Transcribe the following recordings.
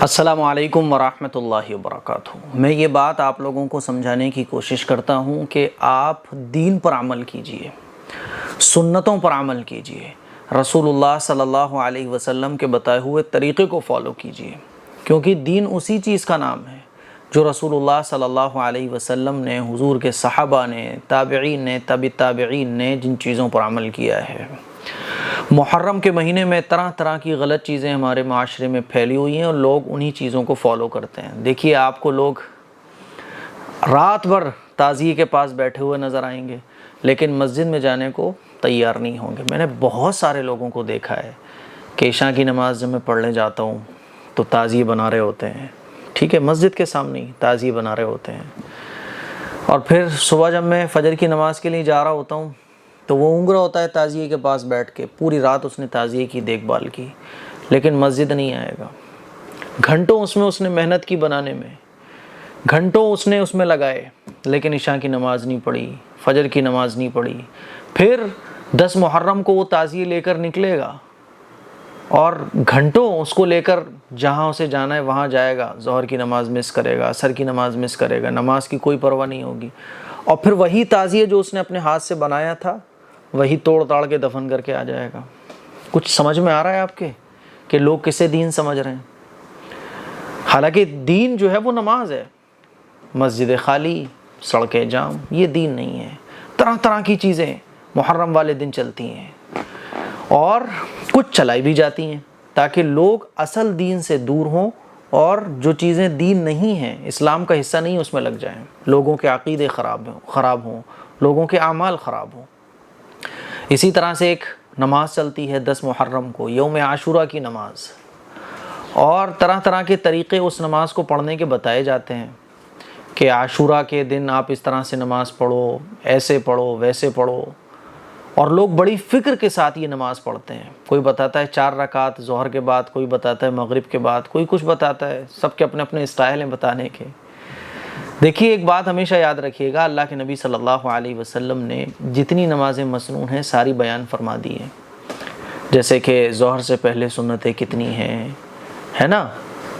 السلام علیکم ورحمۃ اللہ وبرکاتہ۔ میں یہ بات آپ لوگوں کو سمجھانے کی کوشش کرتا ہوں کہ آپ دین پر عمل کیجئے، سنتوں پر عمل کیجئے، رسول اللہ صلی اللہ علیہ وسلم کے بتائے ہوئے طریقے کو فالو کیجئے، کیونکہ دین اسی چیز کا نام ہے جو رسول اللہ صلی اللہ علیہ وسلم نے، حضور کے صحابہ نے، تابعین نے، تبع تابعین نے جن چیزوں پر عمل کیا ہے۔ محرم کے مہینے میں طرح طرح کی غلط چیزیں ہمارے معاشرے میں پھیلی ہوئی ہیں اور لوگ انہی چیزوں کو فالو کرتے ہیں۔ دیکھیے، آپ کو لوگ رات بھر تعزیے کے پاس بیٹھے ہوئے نظر آئیں گے لیکن مسجد میں جانے کو تیار نہیں ہوں گے۔ میں نے بہت سارے لوگوں کو دیکھا ہے کہ عشاء کی نماز جب میں پڑھنے جاتا ہوں تو تعزیے بنا رہے ہوتے ہیں، ٹھیک ہے، مسجد کے سامنے ہی تعزیے بنا رہے ہوتے ہیں، اور پھر صبح جب میں فجر کی نماز کے لیے جا رہا ہوتا ہوں تو وہ اونگ رہا ہوتا ہے تعزیے کے پاس بیٹھ کے، پوری رات اس نے تعزیے کی دیکھ بھال کی لیکن مسجد نہیں آئے گا۔ گھنٹوں اس نے محنت کی بنانے میں، گھنٹوں اس نے لگائے لیکن عشاء کی نماز نہیں پڑھی، فجر کی نماز نہیں پڑھی۔ پھر 10 محرم کو وہ تعزیے لے کر نکلے گا اور گھنٹوں اس کو لے کر جہاں اسے جانا ہے وہاں جائے گا، ظہر کی نماز مس کرے گا، عصر کی نماز مس کرے گا، نماز کی کوئی پرواہ نہیں ہوگی، اور پھر وہی تعزیے جو اس نے اپنے ہاتھ سے بنایا تھا وہی توڑ تاڑ کے دفن کر کے آ جائے گا۔ کچھ سمجھ میں آ رہا ہے آپ کے کہ لوگ کسے دین سمجھ رہے ہیں؟ حالانکہ دین جو ہے وہ نماز ہے۔ مسجد خالی، سڑکیں جام، یہ دین نہیں ہے۔ طرح طرح کی چیزیں محرم والے دن چلتی ہیں اور کچھ چلائی بھی جاتی ہیں تاکہ لوگ اصل دین سے دور ہوں اور جو چیزیں دین نہیں ہیں، اسلام کا حصہ نہیں، اس میں لگ جائیں، لوگوں کے عقیدے خراب ہوں، لوگوں کے اعمال خراب ہوں۔ اسی طرح سے ایک نماز چلتی ہے 10 محرم کو، یوم عاشورہ کی نماز، اور طرح طرح کے طریقے اس نماز کو پڑھنے کے بتائے جاتے ہیں کہ عاشورہ کے دن آپ اس طرح سے نماز پڑھو، ایسے پڑھو، ویسے پڑھو، اور لوگ بڑی فکر کے ساتھ یہ نماز پڑھتے ہیں۔ کوئی بتاتا ہے 4 رکعت ظہر کے بعد، کوئی بتاتا ہے مغرب کے بعد، کوئی کچھ بتاتا ہے، سب کے اپنے اپنے اسٹائل ہیں بتانے کے۔ دیکھیے، ایک بات ہمیشہ یاد رکھیے گا، اللہ کے نبی صلی اللہ علیہ وسلم نے جتنی نمازیں مسنون ہیں ساری بیان فرما دی ہیں، جیسے کہ ظہر سے پہلے سنتیں کتنی ہیں، ہے نا،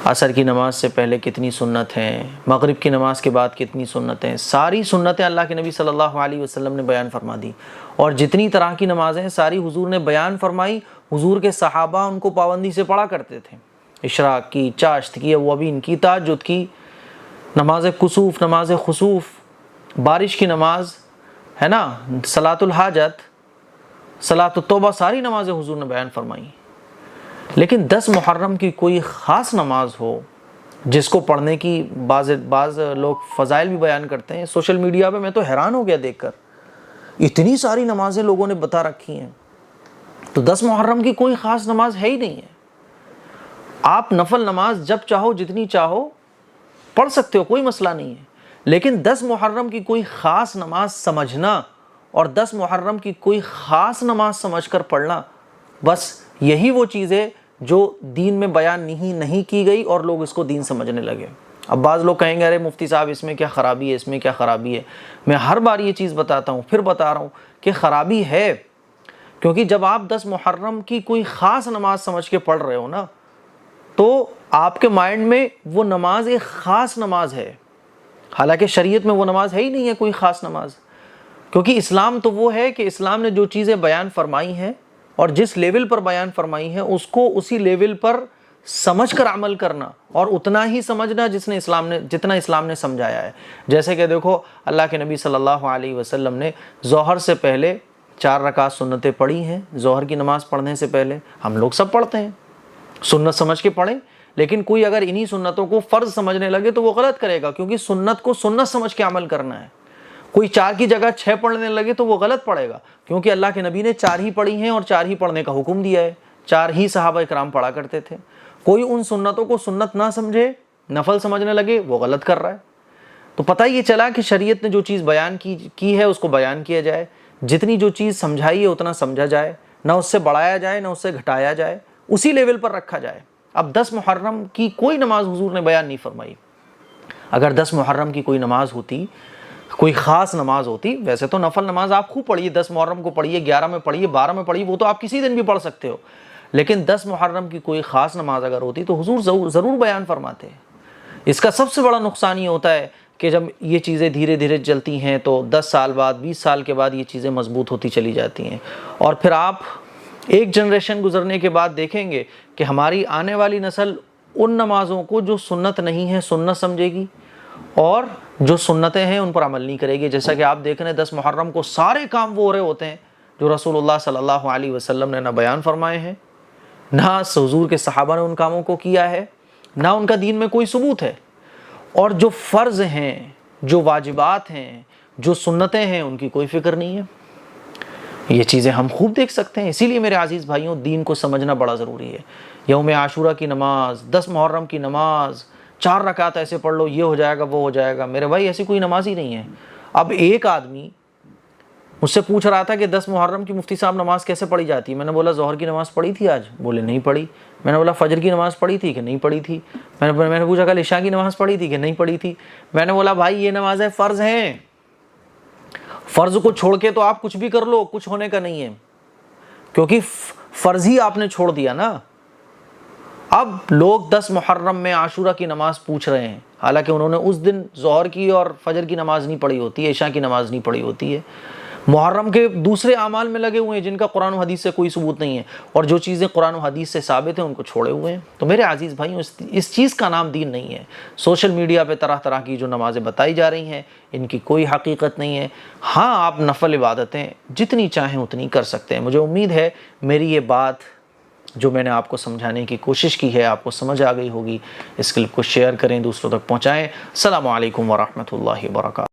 عصر کی نماز سے پہلے کتنی سنت ہیں، مغرب کی نماز کے بعد کتنی سنتیں، ساری سنتیں اللہ کے نبی صلی اللہ علیہ وسلم نے بیان فرما دی، اور جتنی طرح کی نمازیں ساری حضور نے بیان فرمائی۔ حضور کے صحابہ ان کو پابندی سے پڑھا کرتے تھے، اشراق کی، چاشت کی، اوابین کی، تہجد کی، نماز کسوف، نماز خسوف، بارش کی نماز، ہے نا، صلاۃ الحاجت، صلاۃ التوبہ، ساری نمازیں حضور نے بیان فرمائی۔ لیکن 10 محرم کی کوئی خاص نماز ہو جس کو پڑھنے کی بعض لوگ فضائل بھی بیان کرتے ہیں سوشل میڈیا پہ، میں تو حیران ہو گیا دیکھ کر، اتنی ساری نمازیں لوگوں نے بتا رکھی ہیں، تو 10 محرم کی کوئی خاص نماز ہے ہی نہیں ہے۔ آپ نفل نماز جب چاہو جتنی چاہو پڑھ سکتے ہو، کوئی مسئلہ نہیں ہے، لیکن 10 محرم کی کوئی خاص نماز سمجھنا اور 10 محرم کی کوئی خاص نماز سمجھ کر پڑھنا، بس یہی وہ چیز ہے جو دین میں بیان نہیں کی گئی اور لوگ اس کو دین سمجھنے لگے۔ اب بعض لوگ کہیں گے ارے مفتی صاحب اس میں کیا خرابی ہے، اس میں کیا خرابی ہے؟ میں ہر بار یہ چیز بتاتا ہوں، پھر بتا رہا ہوں کہ خرابی ہے، کیونکہ جب آپ 10 محرم کی کوئی خاص نماز سمجھ کے پڑھ رہے ہو نا، تو آپ کے مائنڈ میں وہ نماز ایک خاص نماز ہے، حالانکہ شریعت میں وہ نماز ہے ہی نہیں ہے کوئی خاص نماز، کیونکہ اسلام تو وہ ہے کہ اسلام نے جو چیزیں بیان فرمائی ہیں اور جس لیول پر بیان فرمائی ہیں اس کو اسی لیول پر سمجھ کر عمل کرنا، اور اتنا ہی سمجھنا جتنا اسلام نے سمجھایا ہے۔ جیسے کہ دیکھو، اللہ کے نبی صلی اللہ علیہ وسلم نے ظہر سے پہلے 4 رکعت سنتیں پڑھی ہیں، ظہر کی نماز پڑھنے سے پہلے ہم لوگ سب پڑھتے ہیں، سنت سمجھ کے پڑھیں، لیکن کوئی اگر انہی سنتوں کو فرض سمجھنے لگے تو وہ غلط کرے گا، کیونکہ سنت کو سنت سمجھ کے عمل کرنا ہے۔ کوئی 4 کی جگہ 6 پڑھنے لگے تو وہ غلط پڑھے گا، کیونکہ اللہ کے نبی نے 4 ہی پڑھی ہیں اور 4 ہی پڑھنے کا حکم دیا ہے، 4 ہی صحابہ اکرام پڑھا کرتے تھے۔ کوئی ان سنتوں کو سنت نہ سمجھے، نفل سمجھنے لگے، وہ غلط کر رہا ہے۔ تو پتہ یہ چلا کہ شریعت نے جو چیز بیان کی ہے اس کو بیان کیا جائے، جتنی جو چیز سمجھائی ہے اتنا سمجھا جائے، نہ اس سے بڑھایا جائے نہ اس سے گھٹایا جائے، اسی لیول پر رکھا جائے۔ اب 10 محرم کی کوئی نماز حضور نے بیان نہیں فرمائی۔ اگر 10 محرم کی کوئی نماز ہوتی، کوئی خاص نماز ہوتی، ویسے تو نفل نماز آپ خوب پڑھیے، 10 محرم کو پڑھیے، 11 میں پڑھیے، 12 میں پڑھیے، وہ تو آپ کسی دن بھی پڑھ سکتے ہو، لیکن 10 محرم کی کوئی خاص نماز اگر ہوتی تو حضور ضرور بیان فرماتے ہیں۔ اس کا سب سے بڑا نقصان یہ ہوتا ہے کہ جب یہ چیزیں دھیرے دھیرے چلتی ہیں تو 10 سال بعد 20 سال کے بعد یہ چیزیں مضبوط ہوتی چلی جاتی ہیں، اور پھر آپ ایک جنریشن گزرنے کے بعد دیکھیں گے کہ ہماری آنے والی نسل ان نمازوں کو جو سنت نہیں ہے سنت سمجھے گی، اور جو سنتیں ہیں ان پر عمل نہیں کرے گی۔ جیسا کہ آپ دیکھ رہے ہیں 10 محرم کو سارے کام وہ ہو رہے ہوتے ہیں جو رسول اللہ صلی اللہ علیہ وسلم نے نہ بیان فرمائے ہیں، نہ حضور کے صحابہ نے ان کاموں کو کیا ہے، نہ ان کا دین میں کوئی ثبوت ہے، اور جو فرض ہیں، جو واجبات ہیں، جو سنتیں ہیں، ان کی کوئی فکر نہیں ہے۔ یہ چیزیں ہم خوب دیکھ سکتے ہیں۔ اسی لیے میرے عزیز بھائیوں، دین کو سمجھنا بڑا ضروری ہے۔ یوم عاشورہ کی نماز، 10 محرم کی نماز، 4 رکعت ایسے پڑھ لو، یہ ہو جائے گا وہ ہو جائے گا، میرے بھائی ایسی کوئی نماز ہی نہیں ہے۔ اب ایک آدمی مجھ سے پوچھ رہا تھا کہ 10 محرم کی مفتی صاحب نماز کیسے پڑھی جاتی ہے؟ میں نے بولا ظہر کی نماز پڑھی تھی آج؟ بولے نہیں پڑھی۔ میں نے بولا فجر کی نماز پڑھی تھی کہ نہیں پڑھی تھی؟ میں نے پوچھا کل عشاء کی نماز پڑھی تھی کہ نہیں پڑھی تھی؟ میں نے بولا بھائی یہ نمازیں فرض ہیں، فرض کو چھوڑ کے تو آپ کچھ بھی کر لو، کچھ ہونے کا نہیں ہے، کیونکہ فرض ہی آپ نے چھوڑ دیا نا۔ اب لوگ 10 محرم میں عاشورہ کی نماز پوچھ رہے ہیں، حالانکہ انہوں نے اس دن ظہر کی اور فجر کی نماز نہیں پڑھی ہوتی ہے، عشاء کی نماز نہیں پڑھی ہوتی ہے، محرم کے دوسرے اعمال میں لگے ہوئے ہیں جن کا قرآن و حدیث سے کوئی ثبوت نہیں ہے، اور جو چیزیں قرآن و حدیث سے ثابت ہیں ان کو چھوڑے ہوئے ہیں۔ تو میرے عزیز بھائیوں، اس چیز کا نام دین نہیں ہے۔ سوشل میڈیا پہ طرح طرح کی جو نمازیں بتائی جا رہی ہیں ان کی کوئی حقیقت نہیں ہے۔ ہاں، آپ نفل عبادتیں جتنی چاہیں اتنی کر سکتے ہیں۔ مجھے امید ہے میری یہ بات جو میں نے آپ کو سمجھانے کی کوشش کی ہے آپ کو سمجھ آ گئی ہوگی۔ اس کلپ کو شیئر کریں، دوسروں تک پہنچائیں۔ السلام علیکم ورحمۃ اللہ وبرکاتہ۔